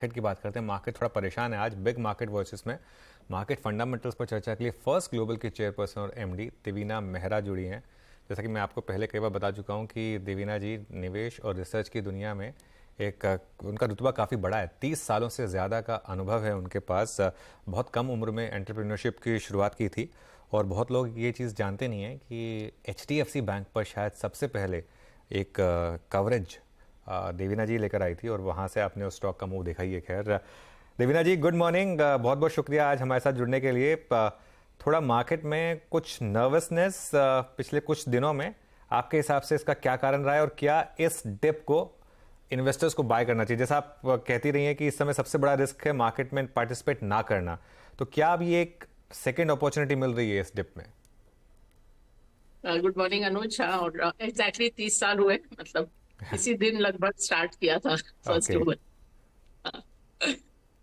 Market की बात करते हैं। मार्केट थोड़ा परेशान है आज बिग मार्केट वर्सेस में। मार्केट फंडामेंटल्स पर चर्चा के लिए फर्स्ट ग्लोबल की चेयरपर्सन और एमडी देवीना मेहरा जुड़ी हैं। जैसा कि मैं आपको पहले कई बार बता चुका हूं कि देवीना जी निवेश और रिसर्च की दुनिया में एक उनका रुतबा काफ़ी बड़ा है। 30 सालों से ज़्यादा का अनुभव है उनके पास। बहुत कम उम्र में एंटरप्रेन्योरशिप की शुरुआत की थी और बहुत लोग ये चीज़ जानते नहीं हैं कि HDFC बैंक पर शायद सबसे पहले एक कवरेज देवीना जी लेकर आई थी और वहाँ से आपने उस स्टॉक का मूव देखा ही है। खैर देवीना जी, गुड मॉर्निंग। बहुत बहुत शुक्रिया आज हमारे साथ जुड़ने के लिए। थोड़ा मार्केट में कुछ नर्वसनेस पिछले कुछ दिनों में, आपके हिसाब से इसका क्या कारण रहा है और क्या इस डिप को इन्वेस्टर्स को बाय करना चाहिए? जैसा आप कहती रही हैं कि इस समय सबसे बड़ा रिस्क है मार्केट में पार्टिसिपेट ना करना, तो क्या अब ये एक सेकेंड अपॉर्चुनिटी मिल रही है इस डिप में? गुड मॉर्निंग अनुज। हाँ, और एग्जैक्टली 30 साल हुए, मतलब इसी दिन लगभग स्टार्ट किया था फर्स्ट ओके, ग्लोबल।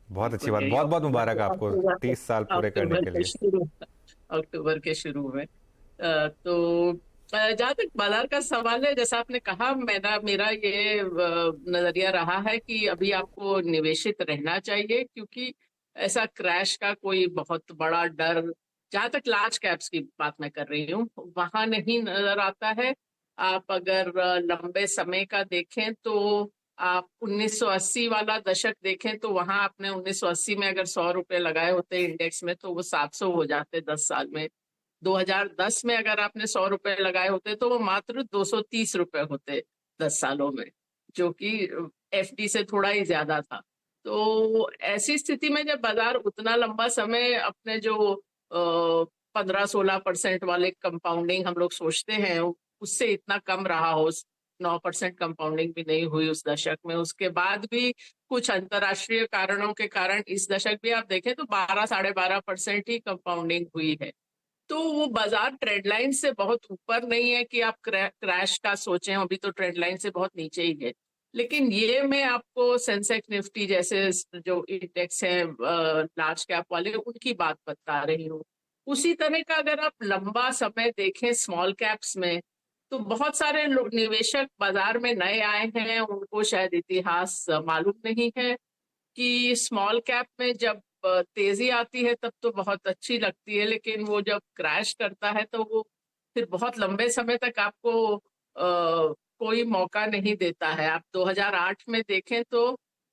बहुत अच्छी बिल्कुल बात। यही बहुत बहुत मुबारक आपको अक्टूबर 30 साल पूरे करने अक्टूबर के के लिए। शुरू अक्टूबर के शुरू में। तो जहाँ तक बाजार का सवाल है, जैसा आपने कहा, मेरा मेरा ये नजरिया रहा है कि अभी आपको निवेशित रहना चाहिए, क्योंकि ऐसा क्रैश का कोई बहुत बड़ा डर, जहां तक लार्ज कैप्स की बात मैं कर रही हूँ, वहां नहीं नजर आता है। आप अगर लंबे समय का देखें तो आप 1980 वाला दशक देखें तो वहां आपने 1980 में अगर 100 रुपए लगाए होते इंडेक्स में तो वो 700 हो जाते 10 साल में। 2010 में अगर आपने 100 रुपए लगाए होते तो वो मात्र 230 रुपए होते 10 सालों में, जो कि FD से थोड़ा ही ज्यादा था। तो ऐसी स्थिति में जब बाजार उतना लंबा समय अपने जो 15-16% वाले कंपाउंडिंग हम लोग सोचते हैं, उससे इतना कम रहा हो, 9% कंपाउंडिंग भी नहीं हुई उस दशक में। उसके बाद भी कुछ अंतर्राष्ट्रीय कारणों के कारण इस दशक भी आप देखें तो 12-12.5% ही कंपाउंडिंग हुई है। तो वो बाजार ट्रेंड लाइन से बहुत ऊपर नहीं है कि आप क्रैश का सोचें, अभी तो ट्रेंड लाइन से बहुत नीचे ही है। लेकिन ये मैं आपको सेंसेक्स निफ्टी जैसे जो इंडेक्स है लार्ज कैप वाले, उनकी बात बता रही हूँ। उसी तरह का अगर आप लंबा समय देखें स्मॉल कैप्स में, तो बहुत सारे लोग निवेशक बाजार में नए आए हैं, उनको शायद इतिहास मालूम नहीं है कि स्मॉल कैप में जब तेजी आती है तब तो बहुत अच्छी लगती है, लेकिन वो जब क्रैश करता है तो वो फिर बहुत लंबे समय तक आपको कोई मौका नहीं देता है। आप 2008 में देखें तो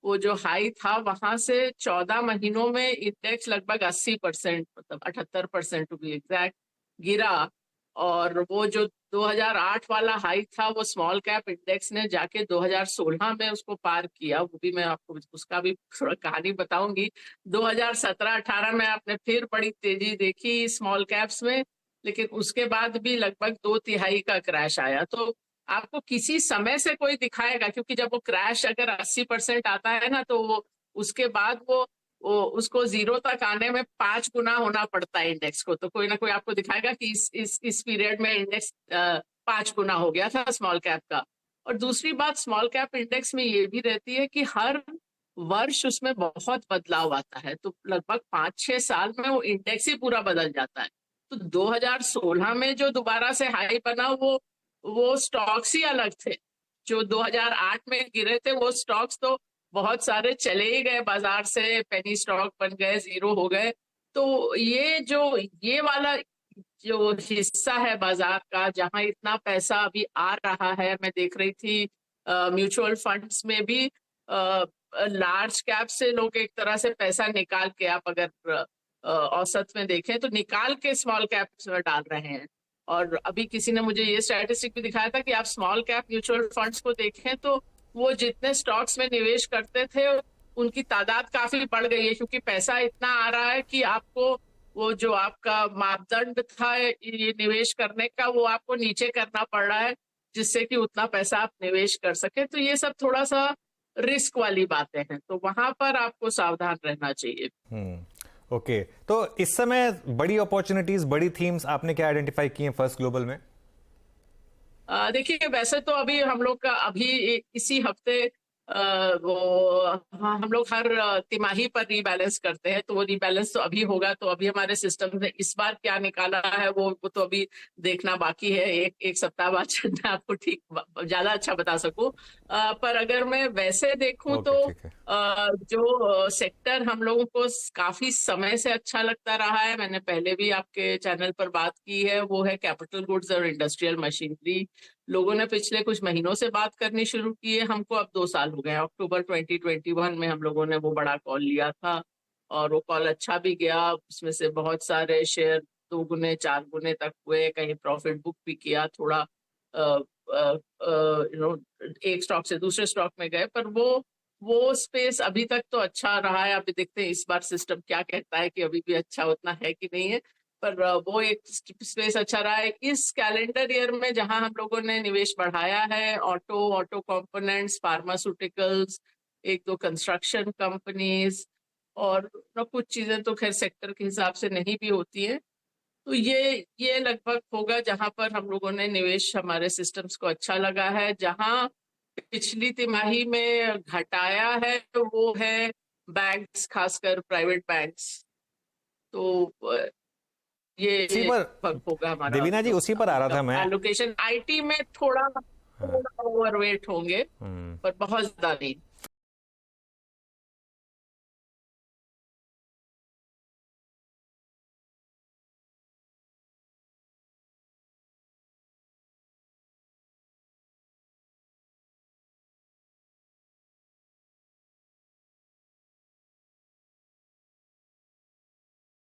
वो जो हाई था वहां से 14 महीनों में इंडेक्स लगभग 80%, मतलब 78% टू बी एग्जैक्ट, गिरा। और वो जो 2008 वाला हाई था वो स्मॉल कैप इंडेक्स ने जाके 2016 में उसको पार किया। वो भी मैं आपको उसका भी थोड़ा कहानी बताऊंगी। 2017-18 में आपने फिर बड़ी तेजी देखी स्मॉल कैप्स में, लेकिन उसके बाद भी लगभग 2/3 का क्रैश आया। तो आपको किसी समय से कोई दिखाएगा, क्योंकि जब वो क्रैश अगर 80% आता है ना, तो वो उसके बाद वो उसको जीरो तक आने में 5 गुना होना पड़ता है इंडेक्स को। तो कोई ना कोई आपको दिखाएगा कि इस पीरियड में इंडेक्स 5 गुना हो गया था स्मॉल कैप का। और दूसरी बात स्मॉल कैप इंडेक्स में ये भी रहती है कि हर वर्ष उसमें बहुत बदलाव आता है, तो लगभग 5-6 साल में वो इंडेक्स ही पूरा बदल जाता है। तो 2016 में जो दोबारा से हाई बना, वो स्टॉक्स ही अलग थे। जो 2008 में गिरे थे वो स्टॉक्स तो बहुत सारे चले ही गए बाजार से, पेनी स्टॉक बन गए, जीरो हो गए। तो ये वाला जो हिस्सा है बाजार का जहां इतना पैसा अभी आ रहा है, मैं देख रही थी म्यूचुअल फंड्स में भी लार्ज कैप से लोग एक तरह से पैसा निकाल के, आप अगर औसत में देखें तो निकाल के स्मॉल कैप्स में डाल रहे हैं। और अभी किसी ने मुझे ये स्टैटिस्टिक भी दिखाया था कि आप स्मॉल कैप म्यूचुअल फंड्स को देखें तो वो जितने स्टॉक्स में निवेश करते थे उनकी तादाद काफी बढ़ गई है, क्योंकि पैसा इतना आ रहा है कि आपको वो जो आपका मापदंड था ये निवेश करने का, वो आपको नीचे करना पड़ रहा है, जिससे कि उतना पैसा आप निवेश कर सके। तो ये सब थोड़ा सा रिस्क वाली बातें हैं, तो वहां पर आपको सावधान रहना चाहिए। ओके, तो इस समय बड़ी अपॉर्चुनिटीज, बड़ी थीम्स आपने क्या आइडेंटिफाई की हैं फर्स्ट ग्लोबल में? देखिए, वैसे तो अभी हम लोग का अभी इसी हफ्ते वो हाँ, हम लोग हर तिमाही पर रीबैलेंस करते हैं, तो वो रीबैलेंस तो अभी होगा। तो अभी हमारे सिस्टम ने इस बार क्या निकाला है वो तो अभी देखना बाकी है। एक सप्ताह बाद शायद मैं आपको ठीक ज्यादा अच्छा बता सकूं। पर अगर मैं वैसे देखूं तो ओके, ठीक है। जो सेक्टर हम लोगों को काफी समय से अच्छा लगता रहा है, मैंने पहले भी आपके चैनल पर बात की है, वो है कैपिटल गुड्स और इंडस्ट्रियल मशीनरी। लोगों ने पिछले कुछ महीनों से बात करनी शुरू की है, हमको अब 2 साल हो गए हैं। अक्टूबर 2021 में हम लोगों ने वो बड़ा कॉल लिया था, और वो कॉल अच्छा भी गया। उसमें से बहुत सारे शेयर 2 गुने 4 गुने तक हुए, कहीं प्रॉफिट बुक भी किया थोड़ा। यू नो एक स्टॉक से दूसरे स्टॉक में गए, पर वो स्पेस अभी तक तो अच्छा रहा है। अभी देखते हैं इस बार सिस्टम क्या कहता है कि अभी भी अच्छा उतना है कि नहीं है। पर वो एक स्पेस अच्छा रहा है इस कैलेंडर ईयर में। जहां हम लोगों ने निवेश बढ़ाया है, ऑटो कंपोनेंट्स, फार्मास्यूटिकल्स, एक दो कंस्ट्रक्शन कंपनीज, और कुछ चीजें तो खैर सेक्टर के हिसाब से नहीं भी होती है। तो ये लगभग होगा जहां पर हम लोगों ने निवेश, हमारे सिस्टम्स को अच्छा लगा है। जहां पिछली तिमाही में घटाया है तो वो है बैंक्स, खासकर प्राइवेट बैंक्स। तो ये उसी पर लगभग होगा हमारा देवीना जी, उसी पर आ रहा था मतलब मैं। एलोकेशन। आईटी में थोड़ा हाँ। थोड़ा ओवरवेट होंगे, हम्म। पर बहुत ज्यादा नहीं।